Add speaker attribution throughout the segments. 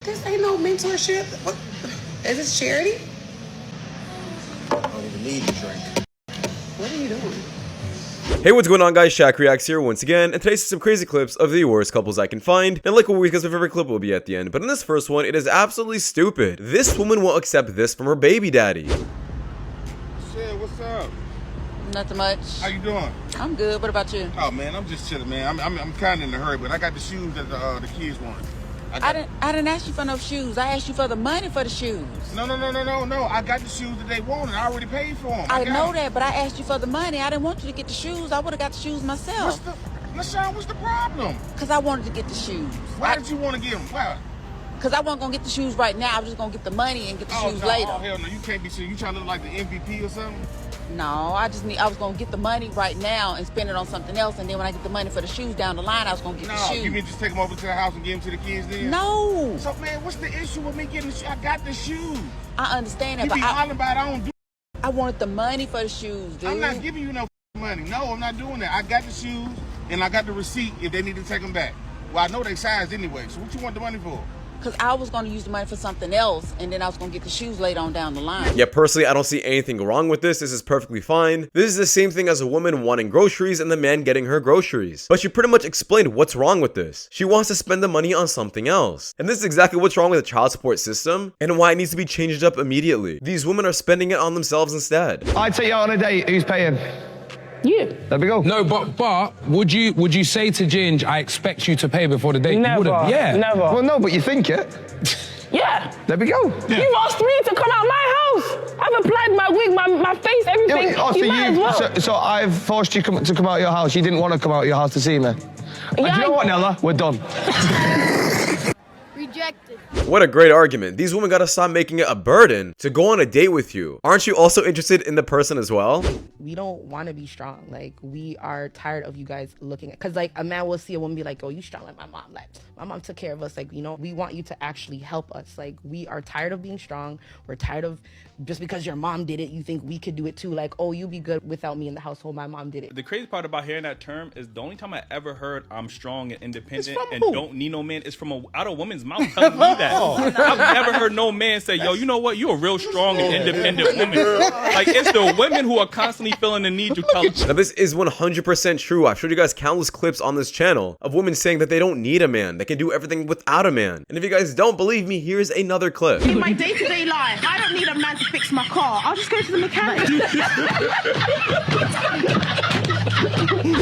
Speaker 1: This ain't no mentorship. What? Is this charity?
Speaker 2: I don't even need a drink.
Speaker 1: What are you doing?
Speaker 3: Hey, what's going on, guys? Shak-Reacts here once again, and today's some crazy clips of the worst couples I can find. And like always, because my favorite clip will be at the end, but in this first one, it is absolutely stupid. This woman won't accept this from her baby daddy.
Speaker 2: Shit, what's up?
Speaker 4: Nothing much.
Speaker 2: How you doing?
Speaker 4: I'm good. What about you?
Speaker 2: Oh man, I'm just chilling, man. I'm kind of in a hurry, but I got the shoes that the kids want.
Speaker 4: I didn't ask you for no shoes. I asked you for the money for the shoes.
Speaker 2: No. I got the shoes that they wanted. I already paid for them.
Speaker 4: I know that, but I asked you for the money. I didn't want you to get the shoes. I would have got the shoes myself.
Speaker 2: What's the problem?
Speaker 4: Because I wanted to get the shoes.
Speaker 2: Why did you want to get them? Why?
Speaker 4: Because I wasn't going to get the shoes right now. I was just going to get the money and get the shoes later.
Speaker 2: Oh, hell no. You can't be serious. You trying to look like the MVP or something?
Speaker 4: No, I was going to get the money right now and spend it on something else. And then when I get the money for the shoes down the line, I was going to get the shoes.
Speaker 2: You can just take them over to the house and give them to the kids then?
Speaker 4: No.
Speaker 2: So, man, what's the issue with me getting the shoes? I got the shoes.
Speaker 4: I understand that,
Speaker 2: you
Speaker 4: but
Speaker 2: be hollering about I don't do.
Speaker 4: I wanted the money for the shoes, dude.
Speaker 2: I'm not giving you no money. No, I'm not doing that. I got the shoes and I got the receipt if they need to take them back. Well, I know they sized anyway. So what you want the money for?
Speaker 4: Because I was going to use the money for something else, and then I was going to get the shoes later on down the line.
Speaker 3: Yeah, personally, I don't see anything wrong with this. This is perfectly fine. This is the same thing as a woman wanting groceries and the man getting her groceries. But she pretty much explained what's wrong with this. She wants to spend the money on something else. And this is exactly what's wrong with the child support system and why it needs to be changed up immediately. These women are spending it on themselves instead.
Speaker 5: I'd take you out on a date. Who's paying?
Speaker 6: You.
Speaker 5: There we go.
Speaker 7: No, but would you say to Ginge, I expect you to pay before the date?
Speaker 6: Never.
Speaker 7: You wouldn't. Yeah.
Speaker 6: Never.
Speaker 5: Well, no, but you think it.
Speaker 6: Yeah.
Speaker 5: There we go.
Speaker 6: Yeah. You asked me to come out my house. I've applied my wig, my face, everything.
Speaker 5: Yeah,
Speaker 6: you might as well.
Speaker 5: So I've forced you to come out of your house. You didn't want to come out of your house to see me. Do you know what, Nella? We're done.
Speaker 8: Rejected.
Speaker 3: What a great argument. These women gotta stop making it a burden to go on a date with you. Aren't you also interested in the person as well?
Speaker 9: We don't want to be strong. Like, we are tired of you guys looking at, because like a man will see a woman be like, oh, you strong like my mom. Like, my mom took care of us. Like, you know, we want you to actually help us. Like, we are tired of being strong. We're tired of just because your mom did it, you think we could do it too. Like, oh, you be good without me in the household. My mom did it.
Speaker 10: The crazy part about hearing that term is the only time I ever heard I'm strong and independent and
Speaker 5: who?
Speaker 10: don't need no man is from out a woman's mouth telling me that. I've never heard no man say, yo, you know what? You're a real strong and independent woman. Like, it's the women who are constantly feeling the need to tell.
Speaker 3: Now, this is 100% true. I've showed you guys countless clips on this channel of women saying that they don't need a man. They can do everything without a man. And if you guys don't believe me, here's another clip.
Speaker 8: In my day-to-day life, I don't need a man to fix my car. I'll just go to the mechanic.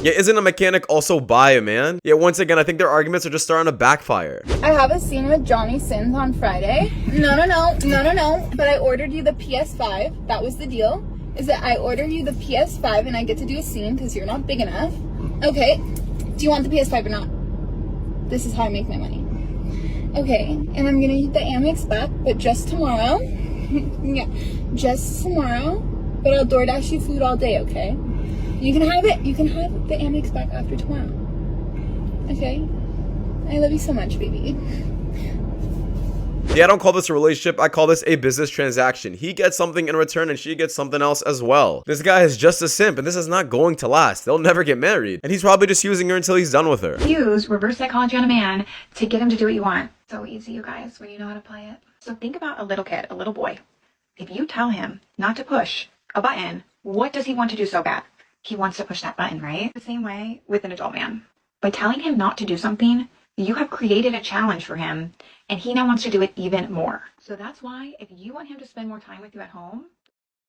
Speaker 3: Yeah, isn't a mechanic also by a man? Yeah, once again, I think their arguments are just starting to backfire.
Speaker 8: I have a scene with Johnny Sins on Friday. No. But I ordered you the PS5. That was the deal. Is that I order you the PS5 and I get to do a scene because you're not big enough. Okay. Do you want the PS5 or not? This is how I make my money. Okay. And I'm gonna get the Amex back, but just tomorrow. Yeah, just tomorrow. But I'll DoorDash you food all day, okay? You can have it. You can have the Amex back after tomorrow. Okay? I love you so much, baby.
Speaker 3: Yeah, I don't call this a relationship. I call this a business transaction. He gets something in return and she gets something else as well. This guy is just a simp and this is not going to last. They'll never get married. And he's probably just using her until he's done with her.
Speaker 11: Use reverse psychology on a man to get him to do what you want. So easy, you guys, when you know how to play it. So think about a little kid, a little boy. If you tell him not to push a button, what does he want to do so bad? He wants to push that button, right? The same way with an adult man. By telling him not to do something, you have created a challenge for him, and he now wants to do it even more. So that's why if you want him to spend more time with you at home,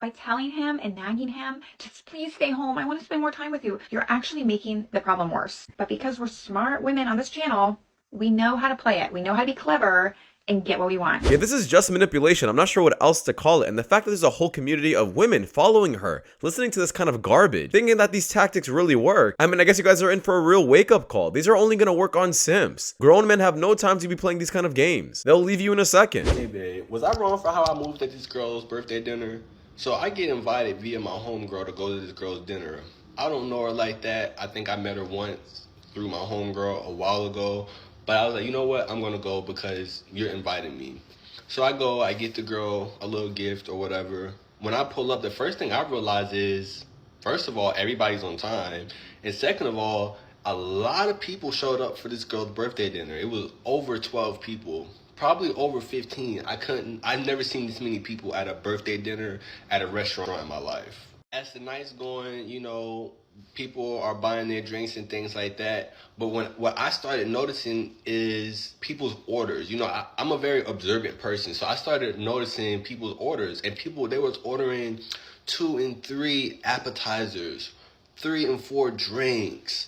Speaker 11: by telling him and nagging him, just please stay home, I want to spend more time with you, you're actually making the problem worse. But because we're smart women on this channel, we know how to play it. We know how to be clever and get what we want.
Speaker 3: Yeah, this is just manipulation. I'm not sure what else to call it. And the fact that there's a whole community of women following her, listening to this kind of garbage, thinking that these tactics really work. I mean, I guess you guys are in for a real wake-up call. These are only gonna work on simps. Grown men have no time to be playing these kind of games. They'll leave you in a second.
Speaker 12: Hey babe, was I wrong for how I moved at this girl's birthday dinner? So I get invited via my homegirl to go to this girl's dinner. I don't know her like that. I think I met her once through my homegirl a while ago. But I was like, you know what? I'm going to go because you're inviting me. So I go, I get the girl a little gift or whatever. When I pull up, the first thing I realize is, first of all, everybody's on time. And second of all, a lot of people showed up for this girl's birthday dinner. It was over 12 people probably over 15. I've never seen this many people at a birthday dinner at a restaurant in my life. As the night's going, you know, people are buying their drinks and things like that. But what I started noticing is people's orders. You know, I'm a very observant person, so I started noticing people's orders, and they was ordering 2 and 3 appetizers, 3 and 4 drinks,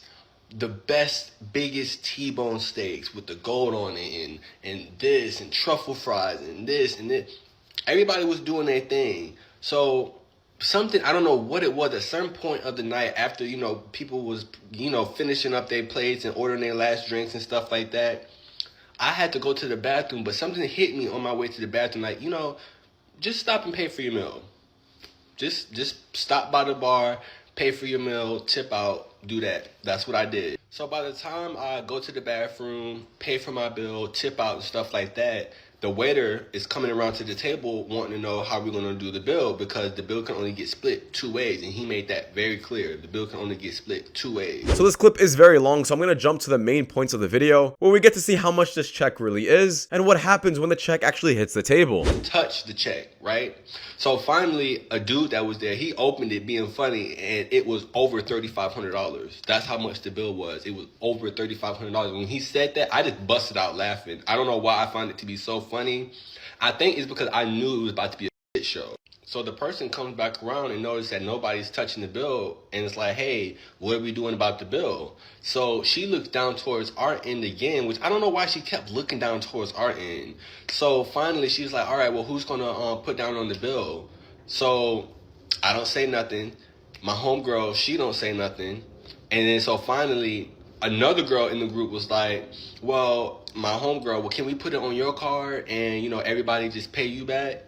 Speaker 12: the best, biggest T-bone steaks with the gold on it, and this, and truffle fries, and this, and this. Everybody was doing their thing. So something, I don't know what it was, at a certain point of the night after, you know, people was, you know, finishing up their plates and ordering their last drinks and stuff like that, I had to go to the bathroom, but something hit me on my way to the bathroom, like, you know, just stop and pay for your meal. Just stop by the bar, pay for your meal, tip out, do that. That's what I did. So by the time I go to the bathroom, pay for my bill, tip out and stuff like that, the waiter is coming around to the table wanting to know how we're going to do the bill, because the bill can only get split 2 ways, and he made that very clear. The bill can only get split 2 ways.
Speaker 3: So this clip is very long, so I'm going to jump to the main points of the video, where we get to see how much this check really is, and what happens when the check actually hits the table.
Speaker 12: Touch the check, right? So finally, a dude that was there, he opened it being funny, and it was over $3,500. That's how much the bill was. It was over $3,500. When he said that, I just busted out laughing. I don't know why I find it to be so funny. I think it's because I knew it was about to be a shit show. So the person comes back around and notices that nobody's touching the bill, and it's like, hey, what are we doing about the bill? So she looks down towards our end again, which I don't know why she kept looking down towards our end. So finally she's like, all right, well, who's gonna put down on the bill? So I don't say nothing. My homegirl, she don't say nothing. And then so finally another girl in the group was like, well, my homegirl, well, can we put it on your card and, you know, everybody just pay you back?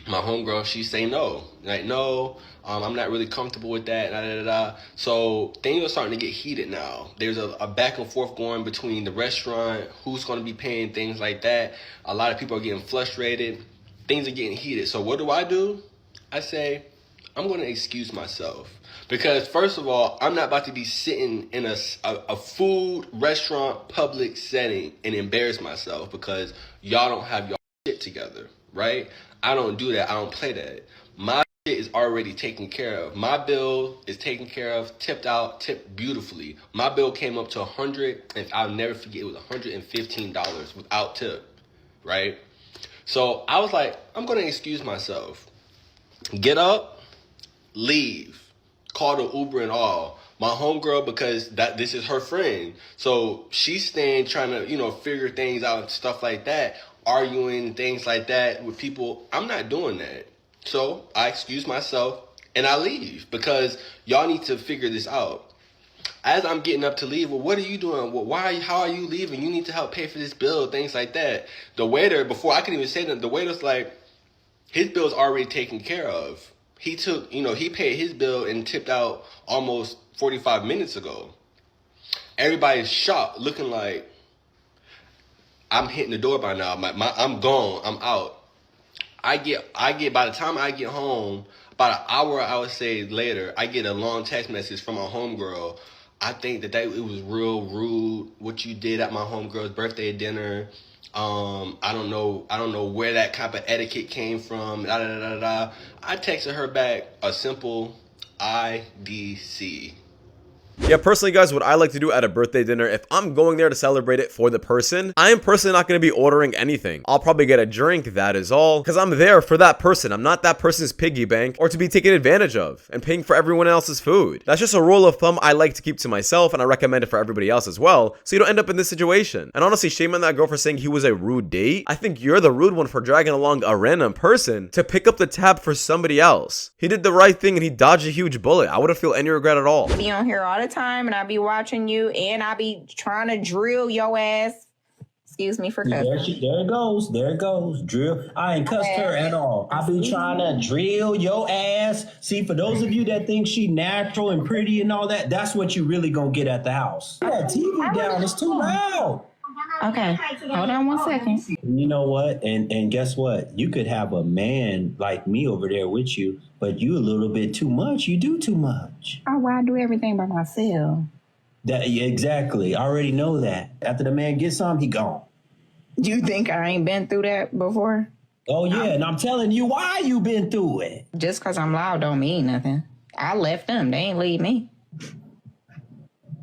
Speaker 12: My homegirl, she say no. Like, no, I'm not really comfortable with that. Da, da, da, da. So things are starting to get heated now. There's a back and forth going between the restaurant, who's going to be paying, things like that. A lot of people are getting frustrated. Things are getting heated. So what do? I say, I'm going to excuse myself. Because first of all, I'm not about to be sitting in a food, restaurant, public setting and embarrass myself because y'all don't have your shit together, right? I don't do that. I don't play that. My shit is already taken care of. My bill is taken care of, tipped out, tipped beautifully. My bill came up to $100, and I'll never forget, it was $115 without tip, right? So I was like, I'm going to excuse myself. Get up, leave. Call the Uber and all. My homegirl, because this is her friend. So she's staying trying to, you know, figure things out and stuff like that. Arguing, things like that with people. I'm not doing that. So I excuse myself and I leave because y'all need to figure this out. As I'm getting up to leave, well, what are you doing? Well, how are you leaving? You need to help pay for this bill, things like that. The waiter, before I could even say that, the waiter's like, his bill's already taken care of. He took, you know, he paid his bill and tipped out almost 45 minutes ago. Everybody's shocked, looking like I'm hitting the door by now. I'm gone. I'm out. I get by the time I get home, about an hour, I would say later, I get a long text message from my homegirl. I think that it was real rude what you did at my homegirl's birthday dinner. I don't know where that type of etiquette came from. Da, da, da, da, da. I texted her back a simple IDC.
Speaker 3: Yeah, personally, guys, what I like to do at a birthday dinner, if I'm going there to celebrate it for the person, I am personally not going to be ordering anything. I'll probably get a drink, that is all, because I'm there for that person. I'm not that person's piggy bank or to be taken advantage of and paying for everyone else's food. That's just a rule of thumb I like to keep to myself, and I recommend it for everybody else as well, so you don't end up in this situation. And honestly, shame on that girl for saying he was a rude date. I think you're the rude one for dragging along a random person to pick up the tab for somebody else. He did the right thing and he dodged a huge bullet. I wouldn't feel any regret at all.
Speaker 13: Be on here all the time and I be watching you and I be trying to drill your ass. Excuse me for cussing.
Speaker 14: There it goes. Drill. I ain't cussed her at all. I be trying to drill your ass. See, for those of you that think she natural and pretty and all that, that's what you really gonna get at the house. That TV down is too loud.
Speaker 13: Okay, hold on 1 second.
Speaker 14: You know what? And guess what? You could have a man like me over there with you, but you a little bit too much. You do too much.
Speaker 13: Oh, well, I do everything by myself.
Speaker 14: Exactly. I already know that. After the man gets some, he gone.
Speaker 13: You think I ain't been through that before?
Speaker 14: Oh yeah, and I'm telling you why you been through it.
Speaker 13: Just because I'm loud don't mean nothing. I left them. They ain't leave me.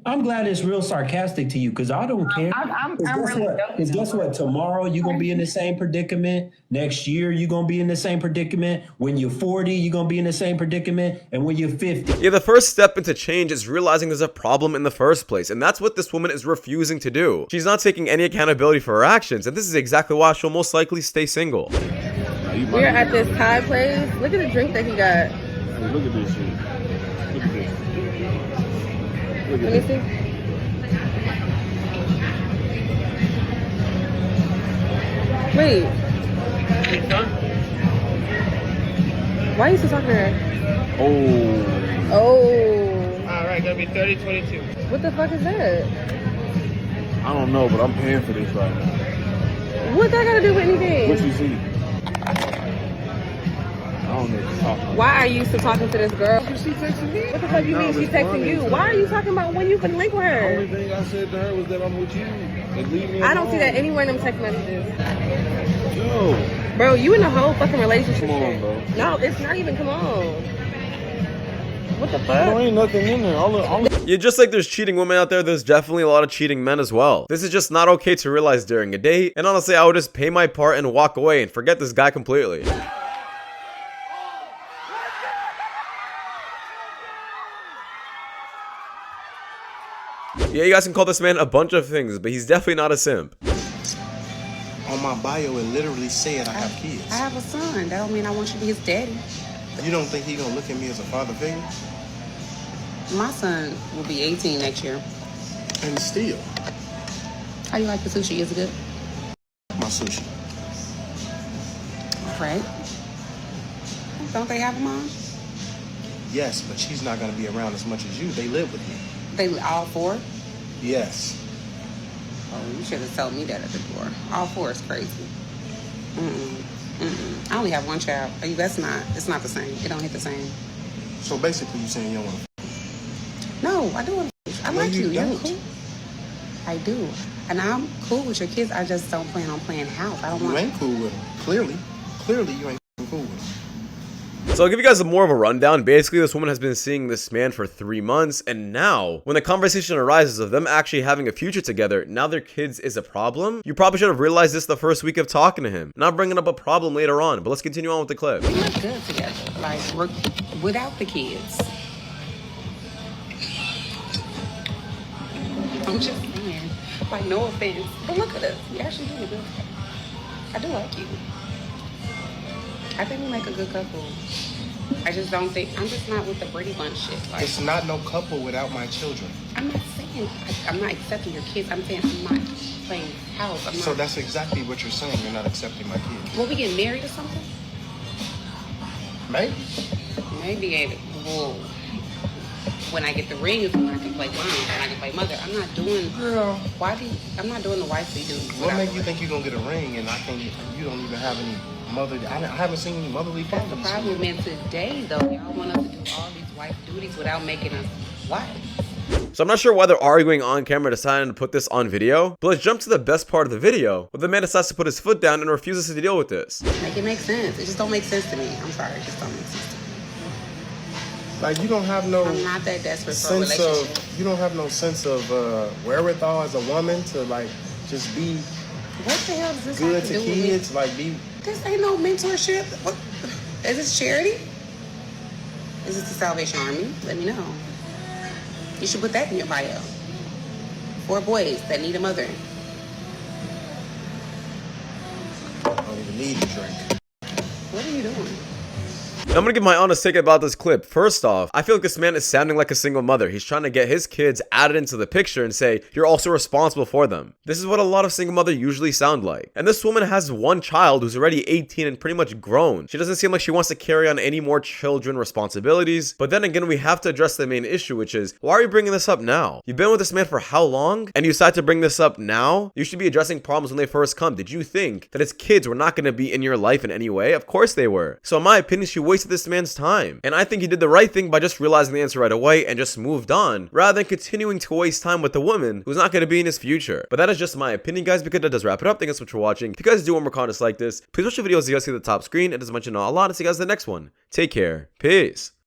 Speaker 14: I'm glad it's real sarcastic to you because I don't care.
Speaker 13: I'm
Speaker 14: Because
Speaker 13: really
Speaker 14: guess what? Tomorrow you're going to be in the same predicament. Next year you're going to be in the same predicament. When you're 40, you're going to be in the same predicament. And when you're 50.
Speaker 3: Yeah, the first step into change is realizing there's a problem in the first place. And that's what this woman is refusing to do. She's not taking any accountability for her actions. And this is exactly why she'll most likely stay single.
Speaker 6: We're at this Thai place. Look at the drink that he got.
Speaker 2: Hey, look at this shit. Look at this. Look
Speaker 6: Let
Speaker 2: at
Speaker 6: me
Speaker 2: this.
Speaker 6: see. Wait. Why are you still talking to her?
Speaker 2: Oh.
Speaker 6: Oh.
Speaker 15: Alright, gonna be 30-22.
Speaker 6: What the fuck is that?
Speaker 2: I don't know, but I'm paying for this right now.
Speaker 6: What that gotta do with anything?
Speaker 2: What you see? I don't know what you're talking about.
Speaker 6: Why are you still talking to this girl?
Speaker 2: She texting me?
Speaker 6: What the fuck you mean she's texting you? Why are you talking about when you can link with
Speaker 2: The
Speaker 6: her?
Speaker 2: only thing I said to her was that I'm with you. And leave me
Speaker 6: I don't see
Speaker 2: alone.
Speaker 6: that anywhere in them text messages.
Speaker 2: No.
Speaker 6: Bro, you in a whole fucking relationship.
Speaker 2: Come on, bro.
Speaker 6: No, it's not even, come on. What the fuck?
Speaker 2: There ain't nothing in there.
Speaker 3: Yeah, just like there's cheating women out there, there's definitely a lot of cheating men as well. This is just not okay to realize during a date. And honestly, I would just pay my part and walk away and forget this guy completely. Yeah, you guys can call this man a bunch of things, but he's definitely not a simp.
Speaker 16: On my bio, it literally said I have kids.
Speaker 17: I have a son. That don't mean I want you to be his daddy.
Speaker 16: You don't think he gonna look at me as a father figure?
Speaker 17: My son will be 18 next year.
Speaker 16: And still.
Speaker 17: How you like the sushi? Is it good?
Speaker 16: My sushi.
Speaker 17: Right. Don't they have a mom?
Speaker 16: Yes, but she's not gonna be around as much as you. They live with me.
Speaker 17: They all four?
Speaker 16: Yes.
Speaker 17: Oh, you should have told me that at the door. All four is crazy. I only have one child. It's not the same. It don't hit the same.
Speaker 16: So basically you saying you don't want to.
Speaker 17: No, I do want to. I
Speaker 16: No,
Speaker 17: like
Speaker 16: you
Speaker 17: you. You're
Speaker 16: don't.
Speaker 17: cool. I do. And I'm cool with your kids. I just don't plan on playing house. I don't
Speaker 16: You
Speaker 17: want.
Speaker 16: ain't cool with them. Clearly you ain't cool with them.
Speaker 3: So I'll give you guys more of a rundown. Basically, this woman has been seeing this man for 3 months, and now, when the conversation arises of them actually having a future together, now their kids is a problem. You probably should have realized this the first week of talking to him, not bringing up a problem later on. But let's continue on with the clip.
Speaker 17: We look good together. Like, we're without the kids. I'm just saying. Like, no offense. But look at us. We actually do good. I do like you. I think we make a good couple. I just don't think, I'm just not with the Brady Bunch shit. Like,
Speaker 16: It's not no couple without my children.
Speaker 17: I'm not saying, I'm not accepting your kids. I'm saying I'm not playing house. I'm not.
Speaker 16: So that's exactly what you're saying. You're not accepting my kids.
Speaker 17: Will we get married or something?
Speaker 16: Maybe.
Speaker 17: Maybe, well, when I get the ring is when I can play mom and I can play mother. I'm not doing,
Speaker 16: Girl.
Speaker 17: I'm not doing the wifely duties.
Speaker 16: What make you think you're gonna get a ring and you don't even have any mother? I haven't seen any motherly
Speaker 17: That's the
Speaker 16: qualities.
Speaker 17: problem, man. Today, though, y'all want us to do all these wife duties without making us wives.
Speaker 3: So I'm not sure why they're arguing on camera deciding to put this on video, but let's jump to the best part of the video, where the man decides to put his foot down and refuses to deal with this.
Speaker 17: Make it make sense. It just don't make sense to me. I'm sorry, it just don't make sense to me.
Speaker 16: Like you don't have no
Speaker 17: I'm not that desperate for a
Speaker 16: sense
Speaker 17: relationship.
Speaker 16: of you don't have no sense of wherewithal as a woman to like just be
Speaker 17: What the hell does this
Speaker 16: good
Speaker 17: have to
Speaker 16: to
Speaker 17: do with me?
Speaker 16: kids, like be.
Speaker 17: This ain't no mentorship. What? Is this charity? Is this the Salvation Army? Let me know. You should put that in your bio. 4 boys that need a mother.
Speaker 16: I don't even need to drink.
Speaker 17: What are you doing?
Speaker 3: I'm gonna give my honest take about this clip. First off, I feel like this man is sounding like a single mother. He's trying to get his kids added into the picture and say, you're also responsible for them. This is what a lot of single mothers usually sound like. And this woman has one child who's already 18 and pretty much grown. She doesn't seem like she wants to carry on any more children responsibilities. But then again, we have to address the main issue, which is, why are you bringing this up now? You've been with this man for how long? And you decide to bring this up now? You should be addressing problems when they first come. Did you think that his kids were not gonna be in your life in any way? Of course they were. So in my opinion, she wasted wasted this man's time. And I think he did the right thing by just realizing the answer right away and just moved on, rather than continuing to waste time with a woman who's not going to be in his future. But that is just my opinion, guys, because that does wrap it up. Thank you so much for watching. If you guys do want more content like this, please watch the videos you guys see at the top screen. It does mention a lot. And see you guys in the next one. Take care. Peace.